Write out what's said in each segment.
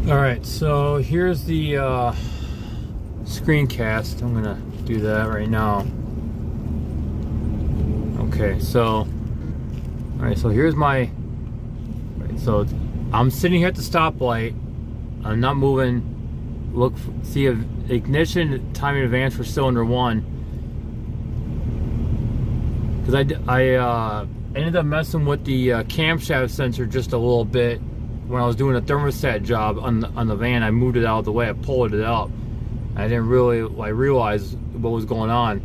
All right, so here's the screencast. I'm gonna do that right now. Okay, so all right, so here's my. Right, so I'm sitting here at the stoplight. I'm not moving. Look, see if ignition timing advance for cylinder 1. Because I ended up messing with the camshaft sensor just a little bit when I was doing a thermostat job on the van. I moved it out of the way. I pulled it up. I didn't really realize what was going on.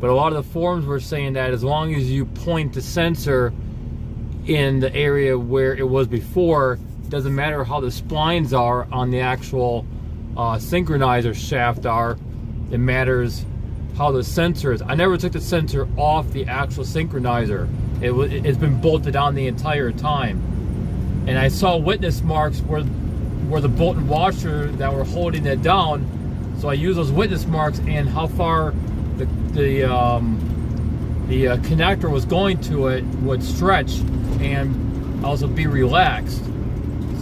But a lot of the forums were saying that as long as you point the sensor in the area where it was before, it doesn't matter how the splines are on the actual synchronizer shaft are. It matters how the sensor is. I never took the sensor off the actual synchronizer. It's been bolted on the entire time. And I saw witness marks where the bolt and washer that were holding it down. So I used those witness marks and how far the connector was going to it would stretch and also be relaxed.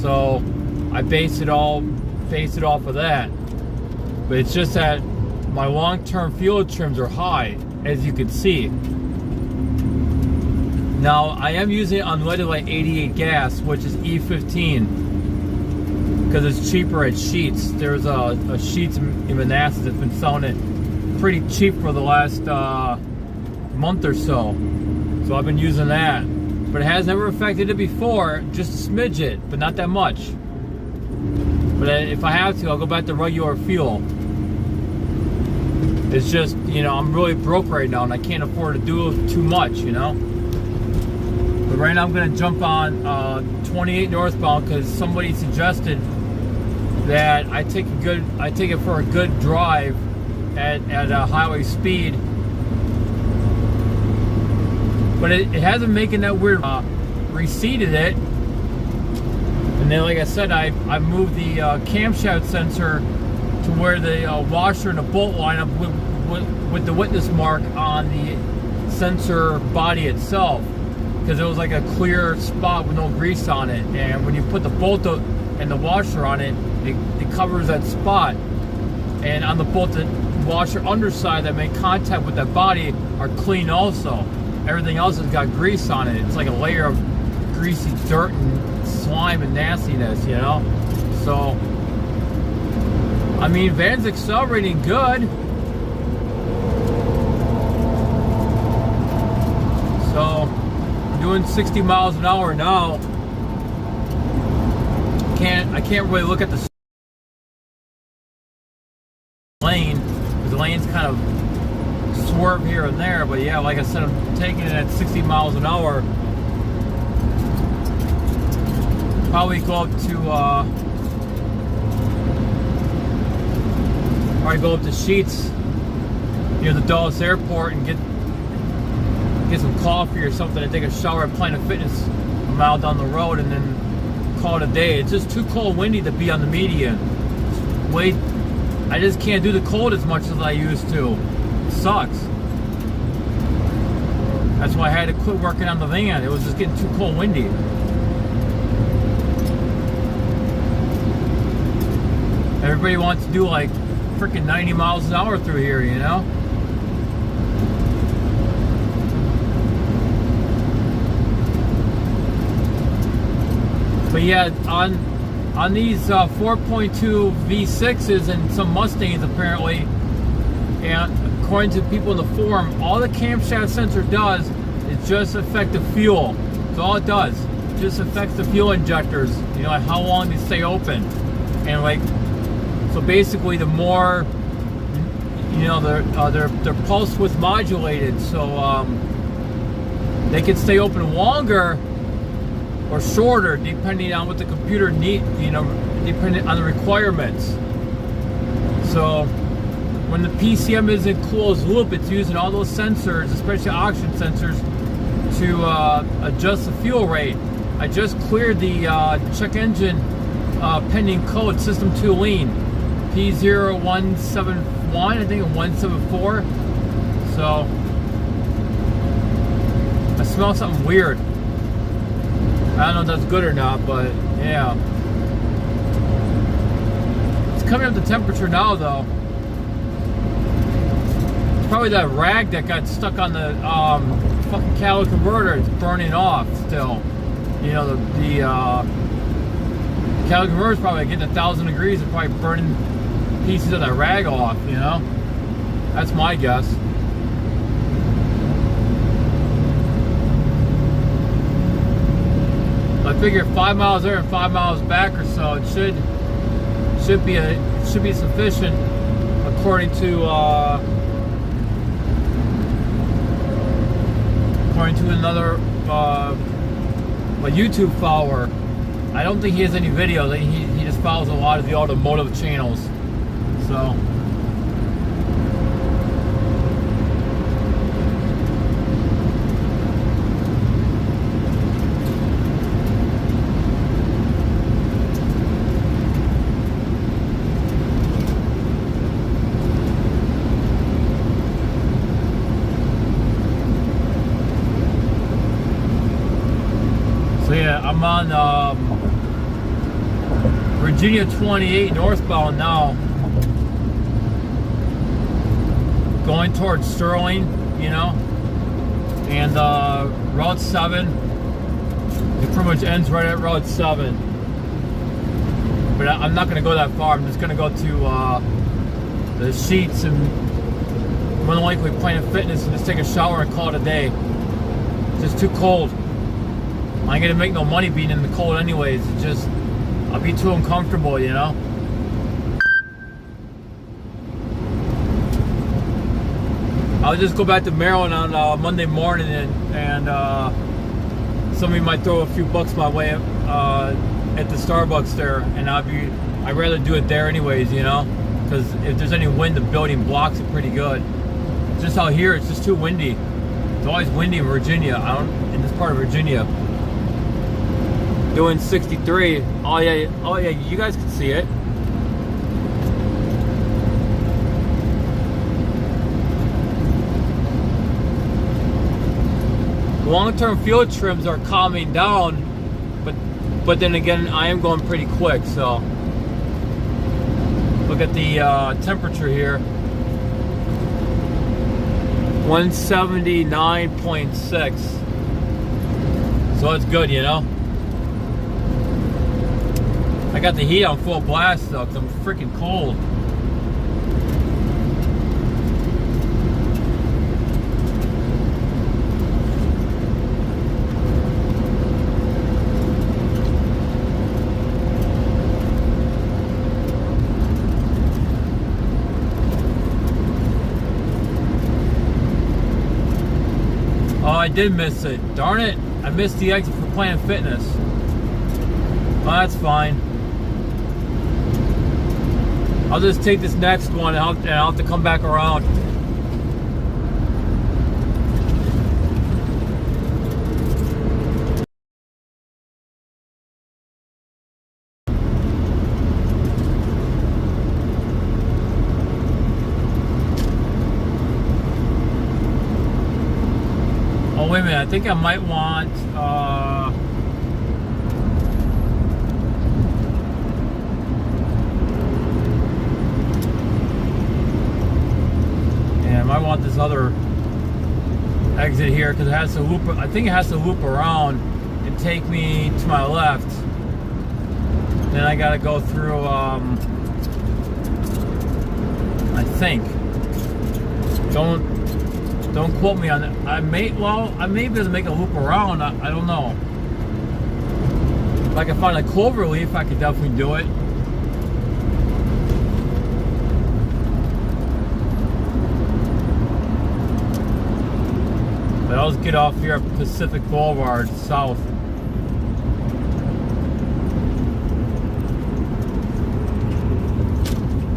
So I based it off of that. But it's just that my long-term fuel trims are high, as you can see. Now, I am using unleaded like 88 gas, which is E15, because it's cheaper at Sheetz. There's a Sheetz in Manassas that's been selling it pretty cheap for the last month or so. So I've been using that. But it has never affected it before, just a smidget, but not that much. But if I have to, I'll go back to regular fuel. It's just, I'm really broke right now and I can't afford to do too much, But right now I'm going to jump on 28 northbound because somebody suggested that I take it for a good drive at a highway speed. But it hasn't making that weird reseated it. And then, like I said, I moved the camshaft sensor to where the washer and the bolt line up with the witness mark on the sensor body itself, because it was like a clear spot with no grease on it. And when you put the bolt and the washer on it, it covers that spot. And on the bolt and washer underside that make contact with that body are clean also. Everything else has got grease on it. It's like a layer of greasy dirt and slime and nastiness, So, I mean, van's accelerating good. So, I'm doing 60 miles an hour now. I can't really look at the lane, because the lane's kind of swerve here and there. But yeah, like I said, I'm taking it at 60 miles an hour. Probably go up to Sheetz near the Dulles Airport and get some coffee or something and take a shower at Planet Fitness a mile down the road and then call it a day. It's just too cold windy to be on the median. I just can't do the cold as much as I used to. It sucks. That's why I had to quit working on the van. It was just getting too cold windy. Everybody wants to do like freaking 90 miles an hour through here, But yeah, on these 4.2 V6s and some Mustangs apparently, and according to people in the forum, all the camshaft sensor does is just affect the fuel. That's all it does. It just affects the fuel injectors, like how long they stay open. And so basically the more, they're pulse width modulated, so they can stay open longer or shorter depending on what the computer needs, depending on the requirements. So when the PCM is in closed loop, it's using all those sensors, especially oxygen sensors, to adjust the fuel rate. I just cleared the check engine pending code System 2 Lean P0171, I think, and 174. So I smell something weird. I don't know if that's good or not, but yeah. coming up the temperature now, though. It's probably that rag that got stuck on the fucking catalytic converter. It's burning off still. You know, the catalytic converter is probably getting 1,000 degrees and probably burning pieces of that rag off, you know? That's my guess. I figure 5 miles there and 5 miles back or so, it should be sufficient, according to another a YouTube follower. I don't think he has any videos. He just follows a lot of the automotive channels. So. So yeah, I'm on Virginia 28 northbound now, going towards Sterling, you know, and Route 7, it pretty much ends right at Route 7. But I'm not going to go that far. I'm just going to go to the Sheetz and more than likely Planet Fitness and just take a shower and call it a day. It's just too cold. I ain't gonna make no money being in the cold anyways. It's just, I'll be too uncomfortable, you know? I'll just go back to Maryland on Monday morning and somebody might throw a few bucks my way at the Starbucks there, and I'd rather do it there anyways, you know? Because if there's any wind, the building blocks it pretty good. Just out here, it's just too windy. It's always windy in Virginia, in this part of Virginia. Doing 63. Oh yeah, you guys can see it. Long-term field trims are calming down, but then again, I am going pretty quick. So look at the temperature here. 179.6. So it's good, you know. I got the heat on full blast though, because I'm freaking cold. Oh, I did miss it. Darn it. I missed the exit for Planet Fitness. Well, that's fine. I'll just take this next one and I'll have to come back around. Oh, wait a minute. I think I might want... I want this other exit here because it has to loop. I think it has to loop around and take me to my left. Then I got to go through. I think. Don't quote me on it. I may be able to make a loop around. I don't know. If I can find a clover leaf, I could definitely do it. But I'll just get off here at Pacific Boulevard south.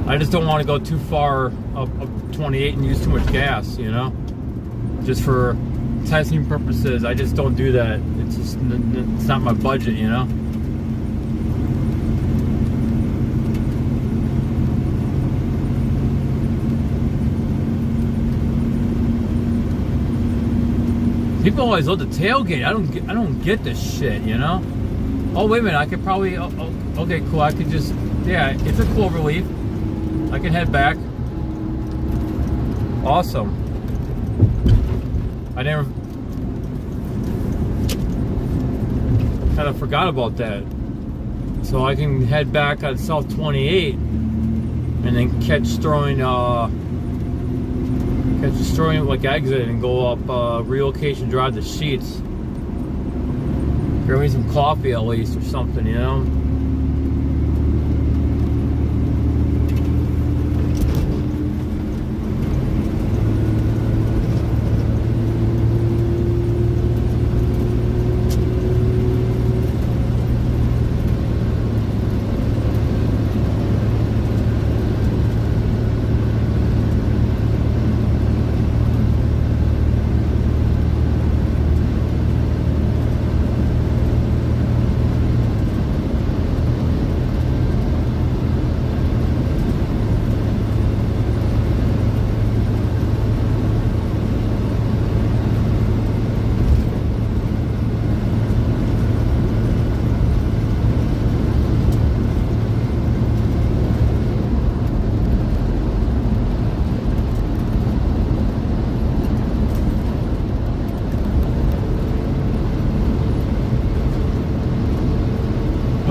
I just don't want to go too far up 28 and use too much gas, you know? Just for testing purposes, I just don't do that. It's not my budget, you know? People always love the tailgate. I don't get this shit, you know? Oh, wait a minute. I could probably... okay, cool. I could just... Yeah, it's a clover leaf. I can head back. Awesome. I never... kind of forgot about that. So I can head back on South 28 and then catch Sterling like exit and go up Relocation Drive to Sheets. Grab me some coffee at least or something, you know?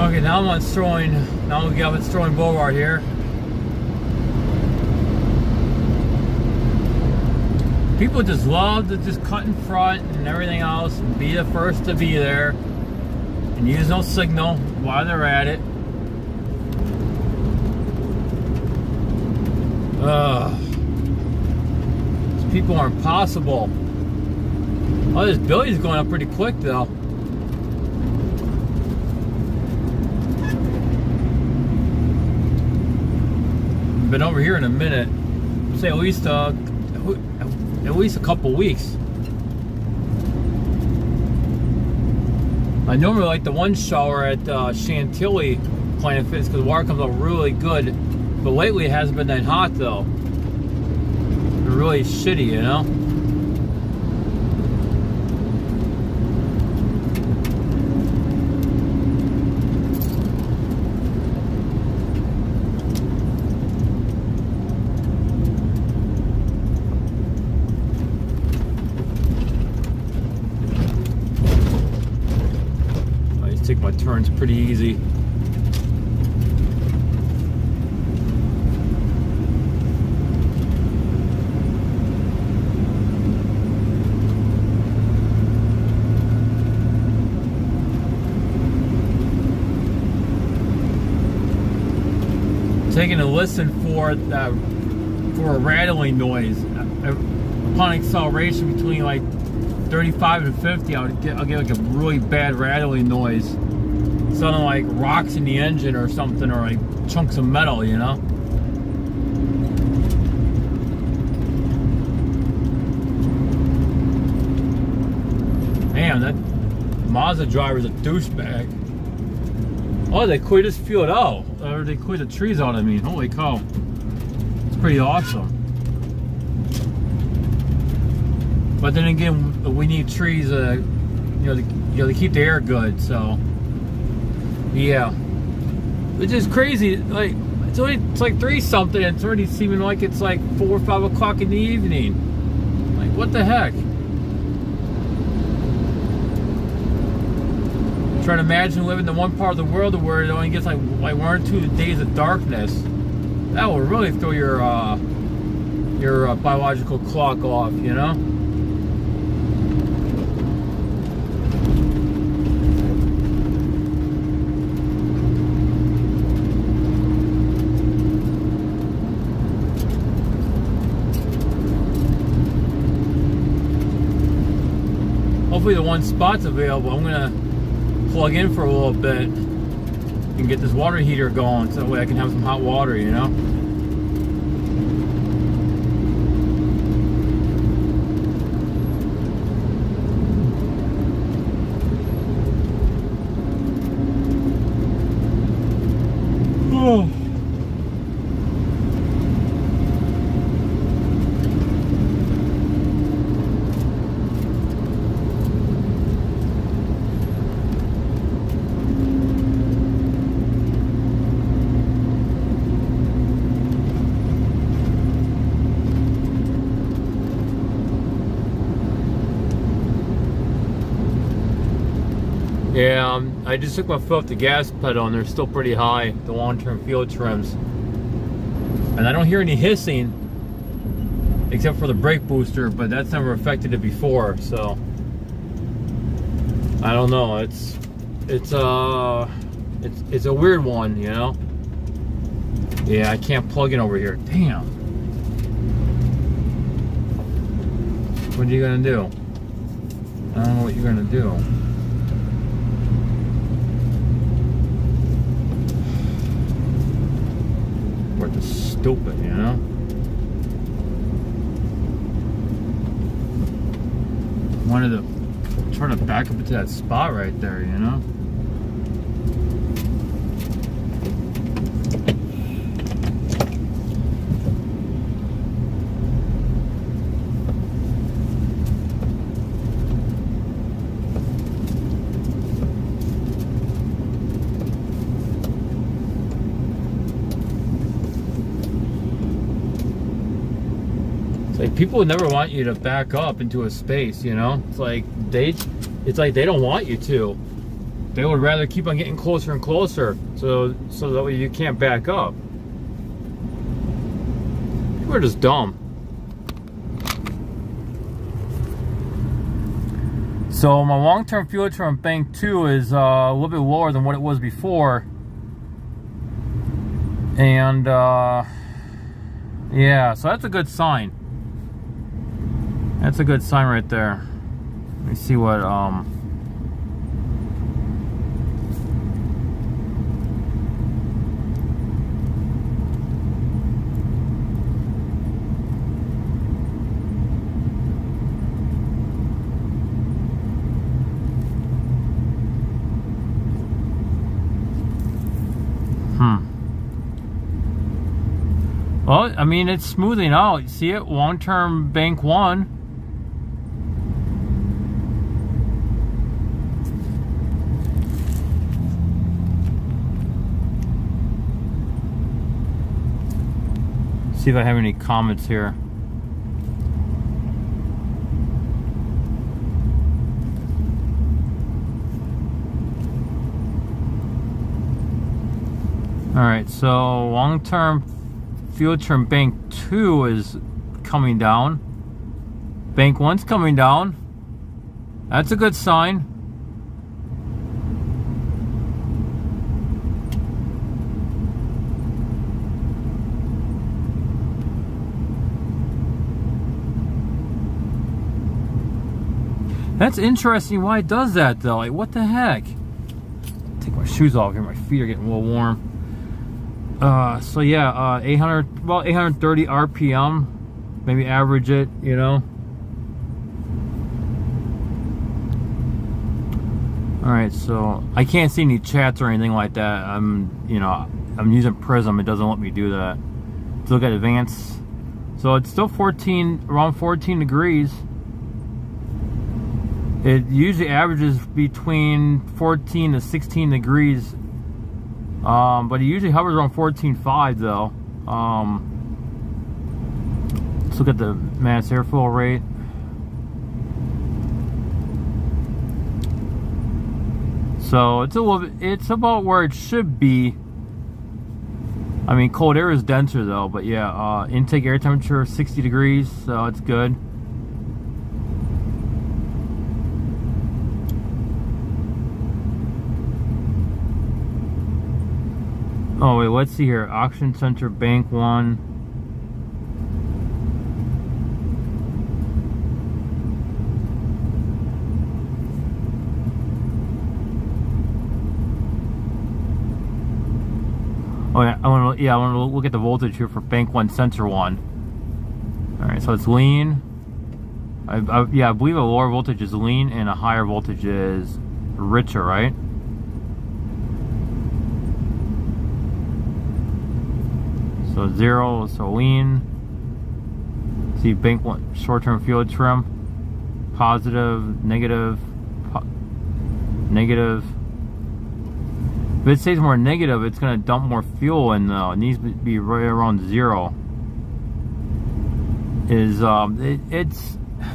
Okay, now I'm on Sterling. Now we got Sterling Boulevard here. People just love to just cut in front and everything else and be the first to be there and use no signal while they're at it. These people are impossible. Oh, this building's going up pretty quick though. Been over here in a minute. Say at least a couple weeks. I normally like the one shower at Chantilly Planet Fitness because the water comes out really good, but lately it hasn't been that hot though. It's really shitty, you know. Take my turns pretty easy. Taking a listen for a rattling noise. Upon acceleration between like 35 and 50, I'll get like a really bad rattling noise, sounding like rocks in the engine or something, or like chunks of metal, you know. Damn, that Mazda driver's a douchebag. Oh, they cleared this field out, or they cleared the trees out. I mean, holy cow, it's pretty awesome. But then again, we need trees, to keep the air good. So, yeah, which is crazy. Like it's like 3 something, and it's already seeming like it's like 4 or 5 o'clock in the evening. Like what the heck? I'm trying to imagine living in one part of the world where it only gets like 1 or 2 days of darkness. That will really throw your biological clock off, you know. Hopefully the one spot's available. I'm gonna plug in for a little bit and get this water heater going so that way I can have some hot water, you know. Oh. Yeah, I just took my foot off the gas pedal and they're still pretty high, the long-term fuel trims. And I don't hear any hissing, except for the brake booster, but that's never affected it before, so I don't know. It's a weird one, you know. Yeah, I can't plug in over here. Damn. What are you gonna do? I don't know what you're gonna do. We're just stupid, you know. Wanted to turn it back up into that spot right there, you know. Like, people would never want you to back up into a space, you know. It's like they don't want you to. They would rather keep on getting closer and closer, so that way you can't back up. People are just dumb. So my long-term fuel trim bank 2 is a little bit lower than what it was before, and yeah, so that's a good sign. That's a good sign right there. Let me see what well, I mean, it's smoothing out. You see it? Long-term bank 1. See if I have any comments here. Alright, so long-term fuel trim bank 2 is coming down. Bank 1's coming down. That's a good sign. That's interesting why it does that though. Like, what the heck? Take my shoes off here. My feet are getting a little warm. So yeah, 830 RPM. Maybe average it, you know. All right, so I can't see any chats or anything like that. I'm using Prism. It doesn't let me do that. Let's look at advanced. So it's still around 14 degrees. It usually averages between 14 to 16 degrees, but it usually hovers around 14.5 though. Let's look at the mass airflow rate. So it's about where it should be. I mean, cold air is denser though, but yeah, intake air temperature 60 degrees, so it's good. Oh wait, let's see here. Oxygen sensor bank 1. Oh yeah, I want to look at the voltage here for bank 1 sensor 1. All right, so it's lean. I believe a lower voltage is lean and a higher voltage is richer, right? So 0, so lean. See bank 1 short-term fuel trim. Positive, negative, negative. If it stays more negative, it's going to dump more fuel in though. It needs to be right around 0. It's I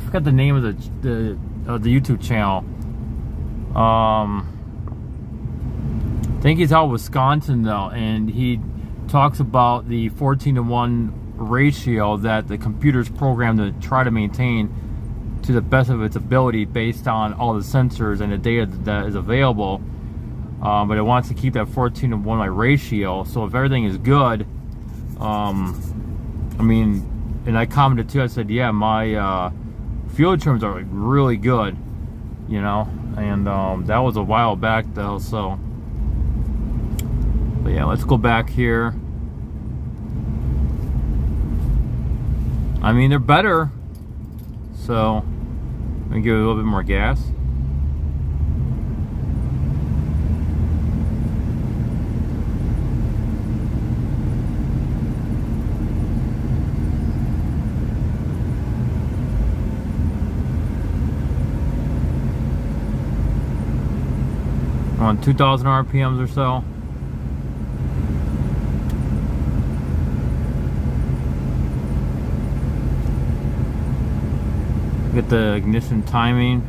forgot the name of the YouTube channel. I think he's out of Wisconsin though, and he talks about the 14:1 ratio that the computer's programmed to try to maintain to the best of its ability based on all the sensors and the data that is available. But it wants to keep that 14:1 ratio. So if everything is good, I mean, and I commented too. I said, yeah, my fuel terms are like really good, you know. And that was a while back though. So, but yeah, let's go back here. I mean, they're better. So, I'm gonna give it a little bit more gas. On 2,000 RPMs or so. Get the ignition timing.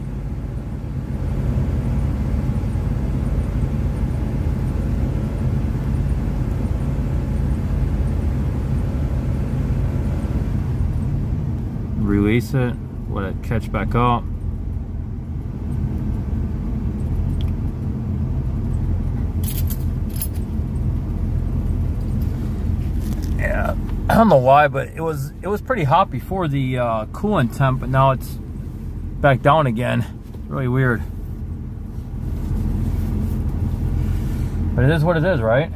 Release it, let it catch back up. Yeah, I don't know why, but it was pretty hot before the coolant temp, but now it's back down again. Really weird. But it is what it is, right?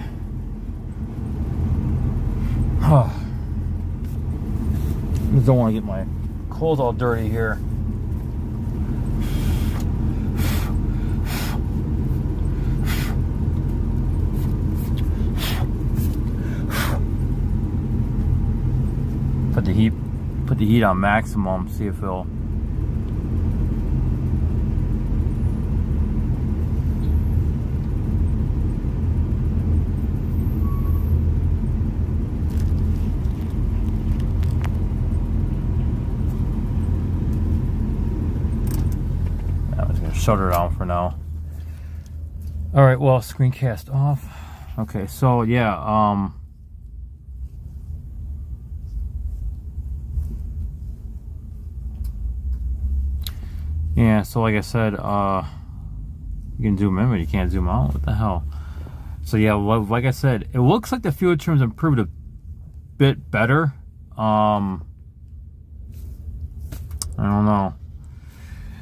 Just don't want to get my clothes all dirty here. Put the heat on maximum, see if it'll. I'm just gonna shut her down for now. All right, well, screencast off. Okay, so yeah, yeah, so like I said, you can zoom in, but you can't zoom out. What the hell? So yeah, like I said, it looks like the fuel terms improved a bit better. I don't know.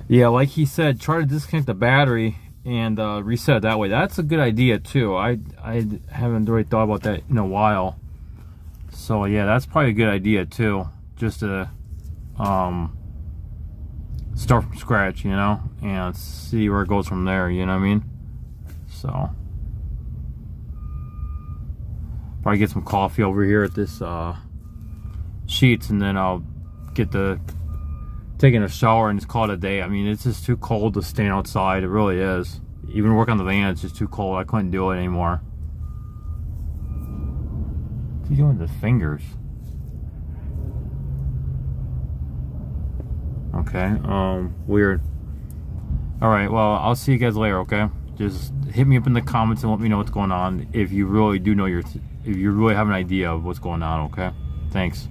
Yeah, like he said, try to disconnect the battery and reset it that way. That's a good idea too. I haven't really thought about that in a while. So yeah, that's probably a good idea too. Just to start from scratch, you know, and see where it goes from there, you know what I mean? So probably get some coffee over here at this Sheetz, and then I'll get the taking a shower and just call it a day. I mean, it's just too cold to stand outside. It really is. Even work on the van, it's just too cold. I couldn't do it anymore. What's he doing with his fingers? Okay, weird. Alright, well, I'll see you guys later, okay? Just hit me up in the comments and let me know what's going on if you really do know if you really have an idea of what's going on, okay? Thanks.